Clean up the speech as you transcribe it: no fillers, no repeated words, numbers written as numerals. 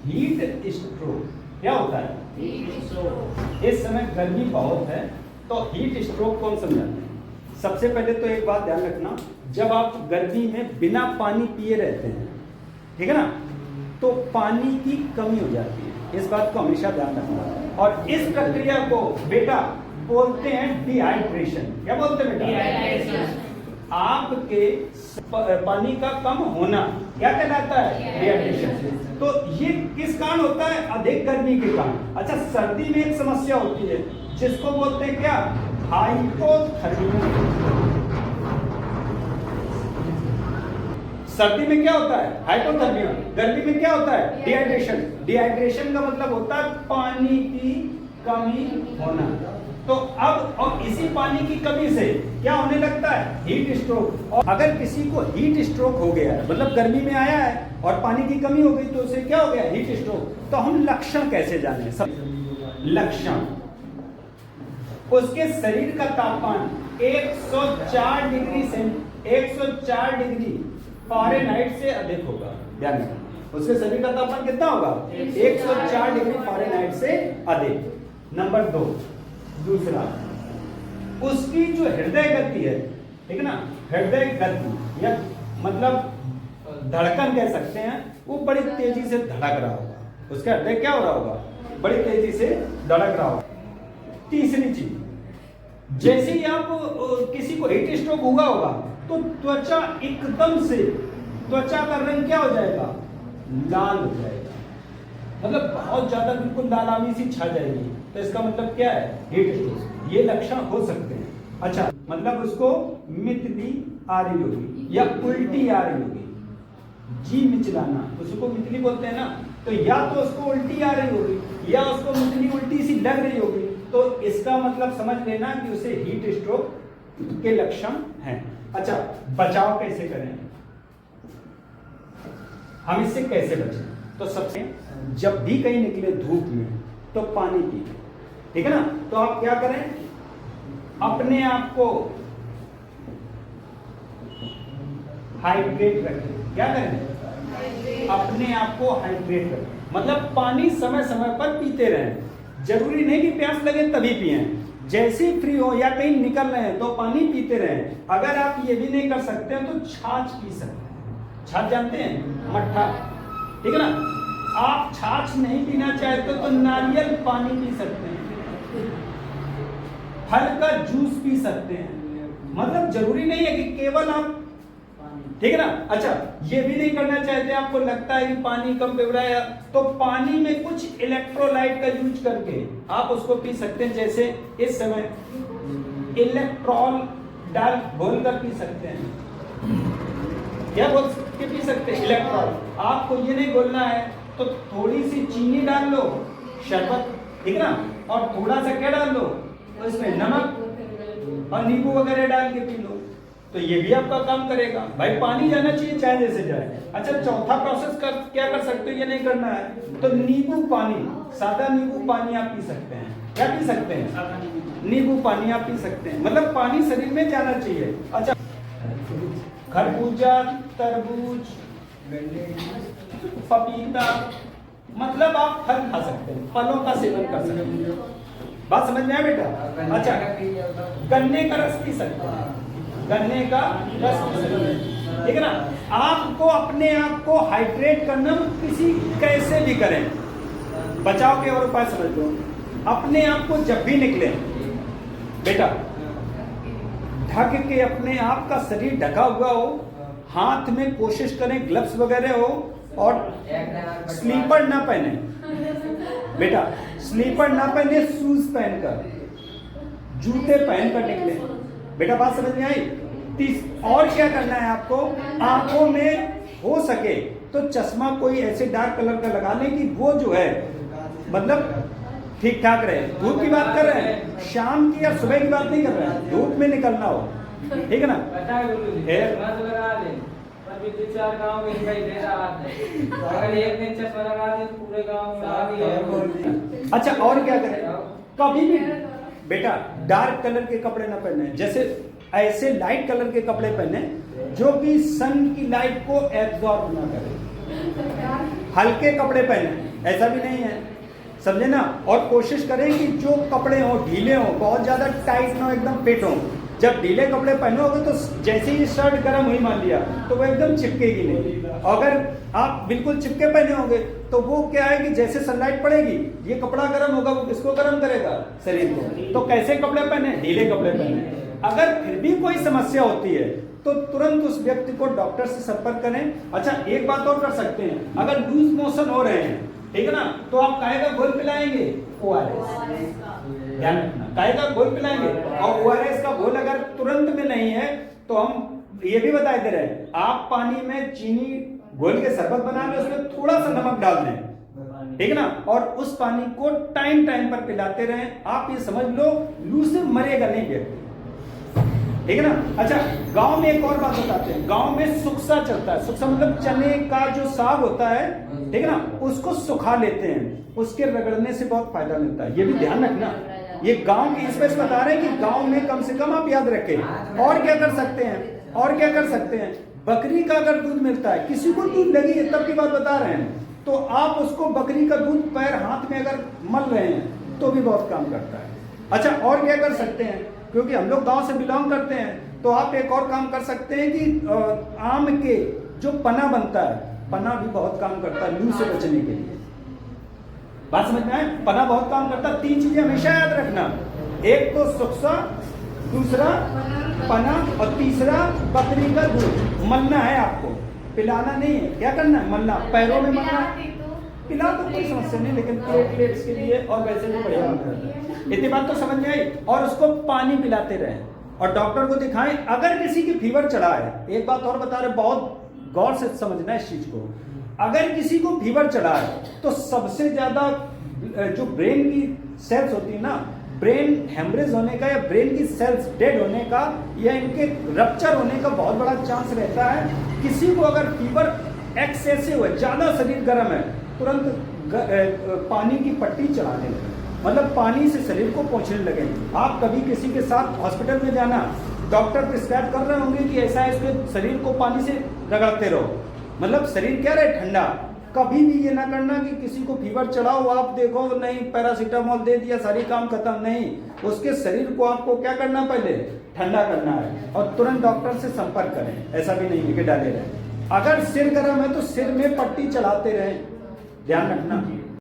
Heat stroke क्या होता है? Heat stroke. इस समय गर्मी बहुत है तो हीट स्ट्रोक कौन समझाते हैं? सबसे पहले तो एक बात ध्यान रखना, जब आप गर्मी में बिना पानी पिए रहते हैं, ठीक है ना, तो पानी की कमी हो जाती है। इस बात को हमेशा ध्यान रखना। और इस प्रक्रिया को बेटा बोलते हैं डिहाइड्रेशन। क्या बोलते हैं बेटा? डिहाइड्रेशन। आपके पानी का कम होना क्या कहलाता है? डिहाइड्रेशन। तो ये किस कारण होता है? अधिक गर्मी के कारण। अच्छा, सर्दी में एक समस्या होती है जिसको बोलते हैं क्या? हाइपोथर्मिया। सर्दी में क्या होता है? हाइपोथर्मिया। गर्मी में क्या होता है? डिहाइड्रेशन। डिहाइड्रेशन का मतलब होता है पानी की कमी होना। तो अब और इसी पानी की कमी से क्या होने लगता है? Heat stroke. और अगर किसी को हीट स्ट्रोक हो गया है, मतलब गर्मी में आया है और पानी की कमी हो गई, तो उसे क्या हो गया? Heat stroke. तो हम लक्षण कैसे जाने? सब लक्षण, उसके शरीर का तापमान 104 डिग्री से 104 डिग्री फ़ारेनहाइट से अधिक होगा। ध्यान रखना, उसके शरीर का तापमान कितना होगा? 104 डिग्री फ़ारेनहाइट से अधिक। नंबर 2, दूसरा, उसकी जो हृदय गति है, ठीक है ना, हृदय गति या मतलब धड़कन कह सकते हैं, वो बड़ी तेजी से धड़क रहा होगा। उसका हृदय क्या हो रहा होगा? बड़ी तेजी से धड़क रहा होगा। तीसरी चीज, जैसे ही आप किसी को हीट स्ट्रोक हुआ होगा तो त्वचा एकदम से, त्वचा का रंग क्या हो जाएगा? लाल हो जाएगा, मतलब बहुत ज्यादा बिल्कुल लालावी सी छा जाएगी। तो इसका मतलब क्या है? Heat stroke. ये लक्षण हो सकते हैं। अच्छा, मतलब उसको मितली आ रही होगी या उल्टी आ रही होगी, जी मिचलाना, उसको मितली बोलते हैं ना। तो या तो उसको उल्टी आ रही होगी या उसको मितली उल्टी सी लग रही होगी। तो इसका मतलब समझ लेना कि उसे हीट स्ट्रोक के लक्षण हैं। अच्छा, बचाव कैसे करें? हम इससे कैसे बचें? तो सबसे जब भी कहीं निकले धूप में तो पानी पिए, ठीक है ना। तो आप क्या करें? अपने आप को हाइड्रेट रखें। क्या करें? अपने आप को हाइड्रेट रखें, मतलब पानी समय समय पर पीते रहें। जरूरी नहीं कि प्यास लगे तभी पिए, जैसे ही फ्री हो या कहीं निकल रहे हैं तो पानी पीते रहें। अगर आप ये भी नहीं कर सकते हैं तो छाछ पी सकते हैं। छाछ जानते हैं? मट्ठा, ठीक है ना। आप छाछ नहीं पीना चाहते तो नारियल पानी पी सकते हैं, फल का जूस पी सकते हैं। मतलब जरूरी नहीं है कि केवल आप, ठीक है ना। अच्छा, ये भी नहीं करना चाहते, आपको लगता है कि पानी कम पी रहा है, तो पानी में कुछ इलेक्ट्रोलाइट का यूज करके आप उसको पी सकते हैं। जैसे इस समय इलेक्ट्रॉल डाल घोल कर पी सकते हैं। क्या बोल के पी सकते हैं? इलेक्ट्रॉल। आपको ये नहीं बोलना है तो थोड़ी सी चीनी डाल लो, शरबत, ठीक है ना, और थोड़ा सा क्या डाल लो उसमें? नमक और नींबू वगैरह डाल के पी लो, तो ये भी आपका काम करेगा। भाई पानी जाना चाहिए चाहे जैसे जाए। अच्छा, चौथा प्रोसेस क्या कर सकते हो? ये नहीं करना है तो नींबू पानी, सादा नींबू पानी आप पी सकते हैं। क्या पी सकते हैं? नींबू पानी आप पी सकते हैं, मतलब पानी शरीर में जाना चाहिए। अच्छा, खरबूजा, तरबूज, पपीता, मतलब आप फल खा सकते हैं, फलों का सेवन कर सकते हैं। बात समझ में आया बेटा? अच्छा, गन्ने का रस पी सकते हैं, गन्ने का रस पी सकते हैं, ठीक है ना। आपको अपने आप को हाइड्रेट करना किसी कैसे भी करें, बचाव के और उपाय समझ लो। अपने आप को जब भी निकले बेटा, ढक के, अपने आप का शरीर ढका हुआ हो, हाथ में कोशिश करें ग्लव्स वगैरह हो, और स्लीपर ना पहने बेटा, स्लीपर ना पहने, शूज पहनकर, जूते पहनकर निकले बेटा। बात समझ में आई? और क्या करना है आपको? आंखों में हो सके तो चश्मा कोई ऐसे डार्क कलर का लगा लें कि वो जो है मतलब ठीक ठाक रहे। धूप की बात कर रहे हैं, शाम की या सुबह की बात नहीं कर रहे हैं, धूप में निकलना हो, ठीक है ना। अच्छा, और क्या करें? कभी भी बेटा डार्क कलर के कपड़े ना पहने, जैसे ऐसे लाइट कलर के कपड़े पहने जो कि सन की लाइट को एब्जॉर्ब ना करे। हल्के कपड़े पहने, ऐसा भी नहीं है, समझे ना। और कोशिश करें कि जो कपड़े हो ढीले हो, बहुत ज्यादा टाइट ना हो, एकदम फिट हो। जब ढीले कपड़े पहनोगे तो जैसे ही शर्ट गर्म हुई मान लिया तो वो एकदम चिपकेगी नहीं। अगर आप बिल्कुल चिपके पहने होंगे तो वो क्या है कि जैसे सनलाइट पड़ेगी ये कपड़ा गर्म होगा, वो किसको गर्म करेगा, शरीर को। तो कैसे कपड़े पहने, ढीले कपड़े पहने। अगर फिर भी कोई समस्या होती है तो तुरंत उस व्यक्ति को डॉक्टर से संपर्क करें। अच्छा एक बात और कर सकते हैं, अगर लूज मोशन हो रहे हैं, ठीक है ना, तो आप काहे का घोल पिलाएंगे, ORS। ध्यान रखना, काहे का घोल पिलाएंगे। और ORS का घोल अगर तुरंत में नहीं है तो हम ये भी बता दे रहे हैं, आप पानी में चीनी घोल के शरबत बना लें, उसमें थोड़ा सा नमक डाल दें, ठीक है ना, और उस पानी को टाइम टाइम पर पिलाते रहें। आप ये समझ लो लू से मरेगा नहीं व्यक्ति, ठीक है ना। अच्छा गांव में एक और बात बताते हैं, गांव में सुक्सा चलता है। सुक्सा मतलब चने का जो साग होता है, ठीक है ना, उसको सुखा लेते हैं, उसके रगड़ने से बहुत फायदा मिलता है। ये भी ध्यान रखना, ये गांव की स्पेस बता रहे हैं कि गांव में कम से कम आप याद रखें। और क्या कर सकते हैं, और क्या कर सकते हैं, बकरी का अगर दूध मिलता है, किसी को दूध लगी है तब की बात बता रहे हैं, तो आप उसको बकरी का दूध पैर हाथ में अगर मल रहे हैं तो भी बहुत काम करता है। अच्छा और क्या कर सकते हैं, क्योंकि हम लोग गांव से बिलोंग करते हैं तो आप एक और काम कर सकते हैं कि आम के जो पना बनता है, पना भी बहुत काम करता है लू से बचने के लिए। बात समझ में आए, पना बहुत काम करता है। 3 चीजें हमेशा याद रखना, एक तो सुक्सा, दूसरा पना और तीसरा बकरी का दूध। मलना है आपको, पिलाना नहीं है। क्या करना है, मलना, पैरों में मलना। पिला तो कोई समस्या नहीं, लेकिन प्लेटलेट्स के लिए और वैसे भी बढ़िया होता है। इतनी बात तो समझ में आई। और उसको पानी पिलाते रहें और डॉक्टर को दिखाएं। अगर किसी की फीवर चढ़ा है, एक बात और बता रहे, बहुत गौर से समझना है इस चीज को, अगर किसी को फीवर चढ़ा है तो सबसे ज्यादा जो ब्रेन की सेल्स होती है ना, ब्रेन हेमरेज होने का या ब्रेन की सेल्स डेड होने का या इनके रप्चर होने का बहुत बड़ा चांस रहता है। किसी को अगर फीवर एक्सेसिव है, ज्यादा शरीर गर्म है, तुरंत पानी की पट्टी चढ़ाने लगे, मतलब पानी से शरीर को पोंछने लगे। आप कभी किसी के साथ हॉस्पिटल में जाना, डॉक्टर प्रिस्क्राइब कर रहे होंगे कि ऐसा है, इसके शरीर को पानी से रगड़ते रहो, मतलब शरीर क्या रहे, ठंडा। कभी भी ये ना करना कि किसी को फीवर चढ़ाओ, आप देखो नहीं पैरासीटामोल दे दिया सारी काम खत्म, नहीं, उसके शरीर को आपको क्या करना, पहले ठंडा करना है और तुरंत डॉक्टर से संपर्क करें। ऐसा भी नहीं है कि डाले रहें। अगर सिर गर्म है तो सिर में पट्टी चलाते रहें, ध्यान रखना।